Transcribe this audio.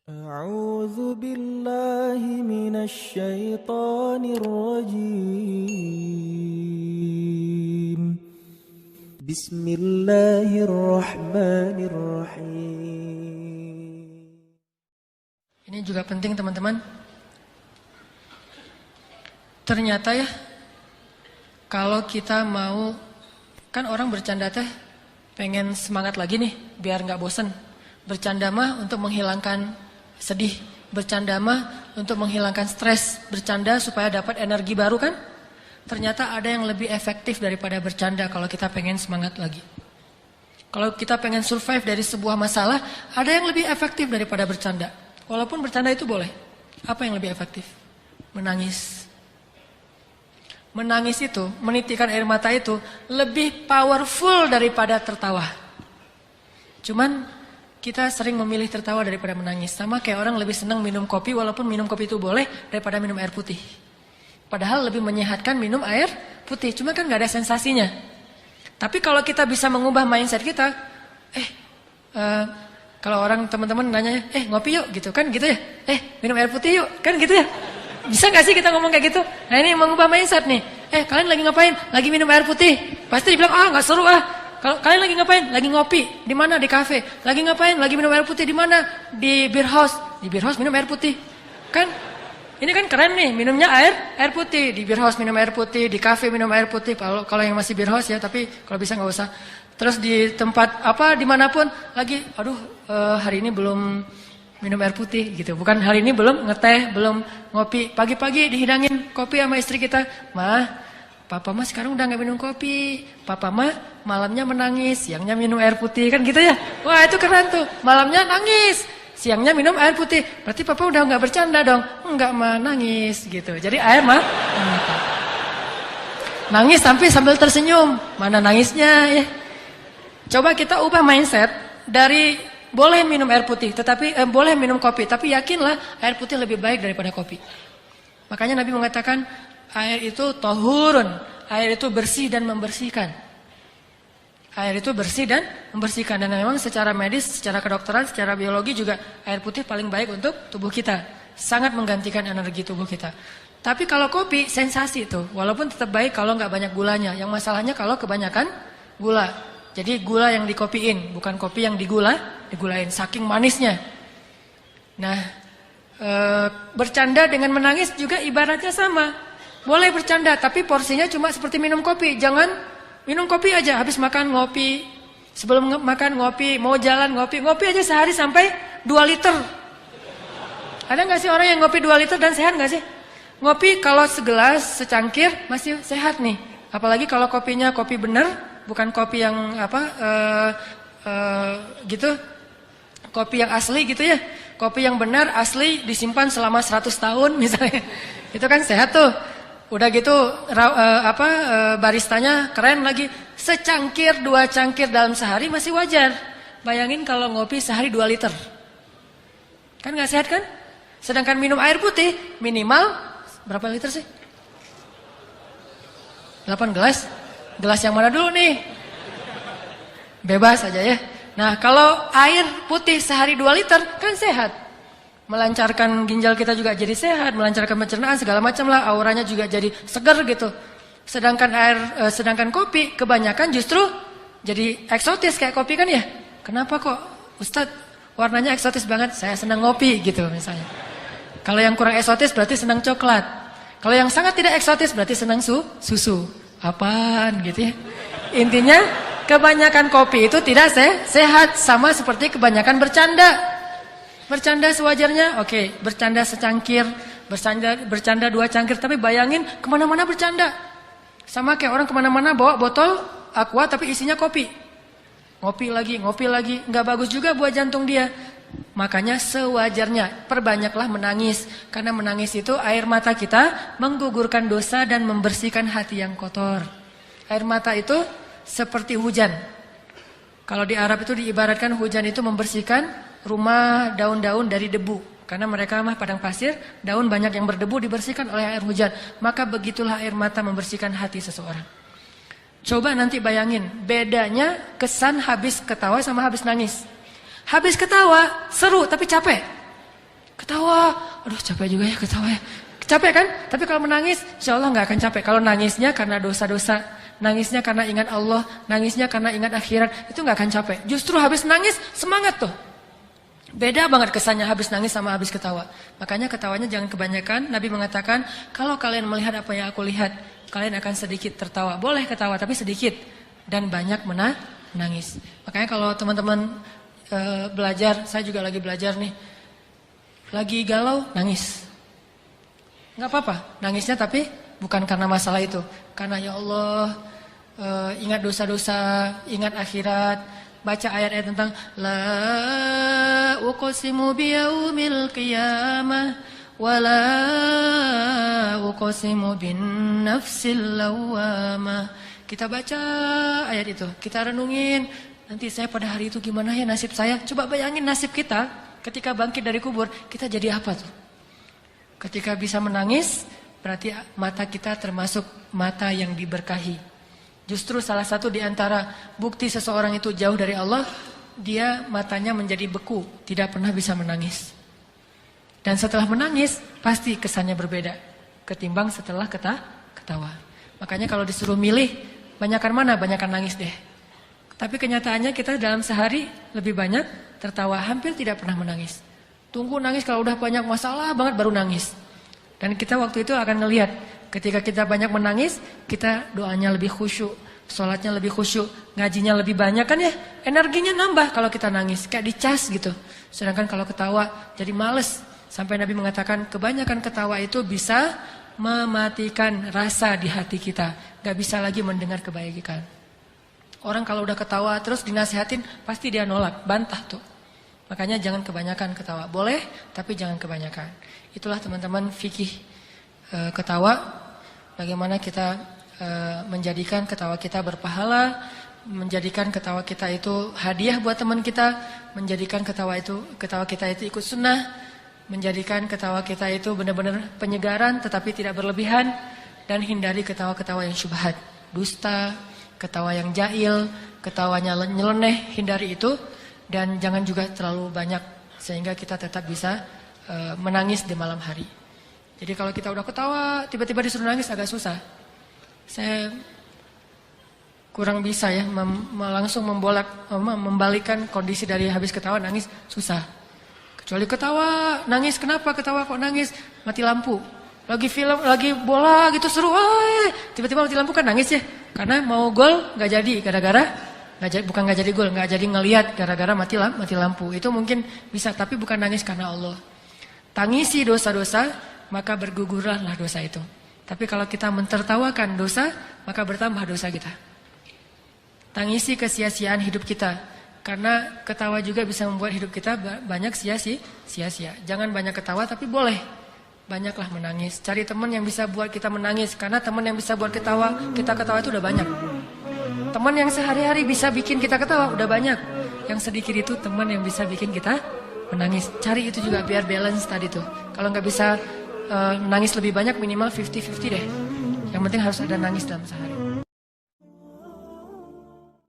أعوذ بالله من الشيطان الرجيم بسم الله الرحمن الرحيم. Ini juga penting teman-teman. Ternyata ya, kalau kita mau, kan orang bercanda teh pengen semangat lagi nih biar nggak bosen. Bercanda mah untuk menghilangkan sedih, bercanda mah untuk menghilangkan stres, bercanda supaya dapat energi baru kan? Ternyata ada yang lebih efektif daripada bercanda kalau kita pengen semangat lagi. Kalau kita pengen survive dari sebuah masalah, ada yang lebih efektif daripada bercanda. Walaupun bercanda itu boleh. Apa yang lebih efektif? Menangis. Menangis itu, menitikkan air mata itu lebih powerful daripada tertawa. Cuman kita sering memilih tertawa daripada menangis. Sama kayak orang lebih senang minum kopi walaupun minum kopi itu boleh daripada minum air putih. Padahal lebih menyehatkan minum air putih. Cuma kan gak ada sensasinya. Tapi kalau kita bisa mengubah mindset kita, kalau orang teman-teman nanya, ngopi yuk gitu kan gitu ya. Minum air putih yuk kan gitu ya. Bisa gak sih kita ngomong kayak gitu? Nah ini mengubah mindset nih. Kalian lagi ngapain? Lagi minum air putih. Pasti dibilang, gak seru ah. Kalau kalian lagi ngapain? Lagi ngopi. Di mana? Di kafe. Lagi ngapain? Lagi minum air putih. Di mana? Di beer house. Di beer house minum air putih. Kan? Ini kan keren nih. Minumnya air putih. Di beer house minum air putih. Di kafe minum air putih. Kalau yang masih beer house ya. Tapi kalau bisa nggak usah. Terus di tempat apa? Dimanapun. Lagi. Hari ini belum minum air putih gitu. Bukan hari ini belum ngeteh. Belum ngopi. Pagi-pagi dihidangin kopi sama istri kita. Papa mah sekarang udah gak minum kopi. Papa mah malamnya menangis, siangnya minum air putih. Kan gitu ya. Wah itu keren tuh. Malamnya nangis, siangnya minum air putih. Berarti papa udah gak bercanda dong. Enggak mah nangis gitu. Jadi air mah nangis sambil tersenyum. Mana nangisnya ya. Coba kita ubah mindset. Dari boleh minum air putih, tetapi boleh minum kopi. Tapi yakinlah air putih lebih baik daripada kopi. Makanya Nabi mengatakan air itu tahurun, air itu bersih dan membersihkan. Air itu bersih dan membersihkan. Dan memang secara medis, secara kedokteran, secara biologi juga air putih paling baik untuk tubuh kita. Sangat menggantikan energi tubuh kita. Tapi kalau kopi, sensasi itu. Walaupun tetap baik kalau nggak banyak gulanya. Yang masalahnya kalau kebanyakan gula. Jadi gula yang dikopiin, bukan kopi yang digulain. Saking manisnya. Nah, bercanda dengan menangis juga ibaratnya sama. Boleh bercanda, tapi porsinya cuma seperti minum kopi. Jangan minum kopi aja, habis makan ngopi. Sebelum makan ngopi, mau jalan ngopi. Ngopi aja sehari sampai 2 liter. Ada gak sih orang yang ngopi 2 liter dan sehat gak sih? Ngopi kalau segelas, secangkir masih sehat nih. Apalagi kalau kopinya kopi bener, bukan kopi yang gitu. Kopi yang asli gitu ya. Kopi yang benar, asli, disimpan selama 100 tahun misalnya. Itu kan sehat tuh. Udah gitu baristanya keren lagi. Secangkir 2 cangkir dalam sehari masih wajar. Bayangin kalau ngopi sehari 2 liter. Kan gak sehat kan? Sedangkan minum air putih minimal berapa liter sih? 8 gelas. Gelas yang mana dulu nih? Bebas aja ya. Nah kalau air putih sehari 2 liter kan sehat. Melancarkan ginjal kita juga jadi sehat, melancarkan pencernaan segala macam lah, auranya juga jadi segar gitu. Sedangkan kopi kebanyakan justru jadi eksotis kayak kopi kan ya. Kenapa kok Ustadz warnanya eksotis banget? Saya senang ngopi gitu misalnya. Kalau yang kurang eksotis berarti senang coklat. Kalau yang sangat tidak eksotis berarti senang susu. Apaan gitu ya. Intinya kebanyakan kopi itu tidak sehat, sama seperti kebanyakan bercanda. Bercanda sewajarnya, oke. Bercanda secangkir, bercanda 2 cangkir. Tapi bayangin kemana-mana bercanda. Sama kayak orang kemana-mana bawa botol aqua tapi isinya kopi. Ngopi lagi. Nggak bagus juga buat jantung dia. Makanya sewajarnya perbanyaklah menangis. Karena menangis itu air mata kita menggugurkan dosa dan membersihkan hati yang kotor. Air mata itu seperti hujan. Kalau di Arab itu diibaratkan hujan itu membersihkan rumah, daun-daun dari debu. Karena mereka mah padang pasir, daun banyak yang berdebu dibersihkan oleh air hujan. Maka begitulah air mata membersihkan hati seseorang. Coba nanti bayangin, bedanya kesan habis ketawa sama habis nangis. Habis ketawa, seru tapi capek. Ketawa, aduh capek juga ya ketawa ya. Capek kan? Tapi kalau menangis, insya Allah nggak akan capek. Kalau nangisnya karena dosa-dosa, nangisnya karena ingat Allah, nangisnya karena ingat akhirat, itu nggak akan capek. Justru habis nangis, semangat tuh. Beda banget kesannya habis nangis sama habis ketawa. Makanya ketawanya jangan kebanyakan. Nabi mengatakan, kalau kalian melihat apa yang aku lihat, kalian akan sedikit tertawa. Boleh ketawa, tapi sedikit. Dan banyak menangis. Makanya kalau teman-teman belajar, saya juga lagi belajar nih. Lagi galau, nangis. Nggak apa-apa, nangisnya tapi bukan karena masalah itu. Karena ya Allah, ingat dosa-dosa, ingat akhirat. Baca ayat-ayat tentang la uqsimu biyaumil qiyamah wa la uqsimu bin nafsil lawwamah. Kita baca ayat itu, kita renungin, nanti saya pada hari itu gimana ya nasib saya? Coba bayangin nasib kita ketika bangkit dari kubur, kita jadi apa tuh? Ketika bisa menangis, berarti mata kita termasuk mata yang diberkahi. Justru salah satu di antara bukti seseorang itu jauh dari Allah, dia matanya menjadi beku, tidak pernah bisa menangis. Dan setelah menangis, pasti kesannya berbeda ketimbang setelah ketawa. Makanya kalau disuruh milih, banyakan mana? Banyakan nangis deh. Tapi kenyataannya kita dalam sehari lebih banyak tertawa, hampir tidak pernah menangis. Tunggu nangis kalau udah banyak masalah banget baru nangis. Dan kita waktu itu akan ngelihat, ketika kita banyak menangis, kita doanya lebih khusyuk, sholatnya lebih khusyuk, ngajinya lebih banyak kan ya, energinya nambah kalau kita nangis, kayak dicas gitu. Sedangkan kalau ketawa jadi males. Sampai Nabi mengatakan kebanyakan ketawa itu bisa mematikan rasa di hati kita, gak bisa lagi mendengar kebaikan. Orang kalau udah ketawa terus dinasihatin, pasti dia nolak, bantah tuh. Makanya jangan kebanyakan ketawa, boleh tapi jangan kebanyakan. Itulah teman-teman fikih ketawa. Bagaimana kita menjadikan ketawa kita berpahala, menjadikan ketawa kita itu hadiah buat teman kita, menjadikan ketawa kita itu ikut sunnah, menjadikan ketawa kita itu benar-benar penyegaran tetapi tidak berlebihan, dan hindari ketawa-ketawa yang syubhat, dusta, ketawa yang jahil, ketawanya nyeleneh, hindari itu, dan jangan juga terlalu banyak sehingga kita tetap bisa menangis di malam hari. Jadi kalau kita udah ketawa, tiba-tiba disuruh nangis agak susah. Saya kurang bisa ya langsung membalikkan kondisi dari habis ketawa nangis, susah. Kecuali ketawa, nangis, kenapa ketawa kok nangis? Mati lampu. Lagi film, lagi bola gitu seru, tiba-tiba mati lampu kan nangis ya. Karena mau gol nggak jadi gara-gara bukan nggak jadi gol, nggak jadi ngelihat gara-gara mati lampu. Itu mungkin bisa, tapi bukan nangis karena Allah. Tangisi dosa-dosa, maka bergugurlah dosa itu. Tapi kalau kita mentertawakan dosa, maka bertambah dosa kita. Tangisi kesia-siaan hidup kita, karena ketawa juga bisa membuat hidup kita banyak sia-sia. Jangan banyak ketawa, tapi boleh banyaklah menangis. Cari teman yang bisa buat kita menangis, karena teman yang bisa buat kita ketawa itu udah banyak. Teman yang sehari-hari bisa bikin kita ketawa udah banyak. Yang sedikit itu teman yang bisa bikin kita menangis. Cari itu juga biar balance tadi tuh. Kalau nggak bisa nangis lebih banyak, minimal 50-50 deh. Yang penting harus ada nangis dalam sehari.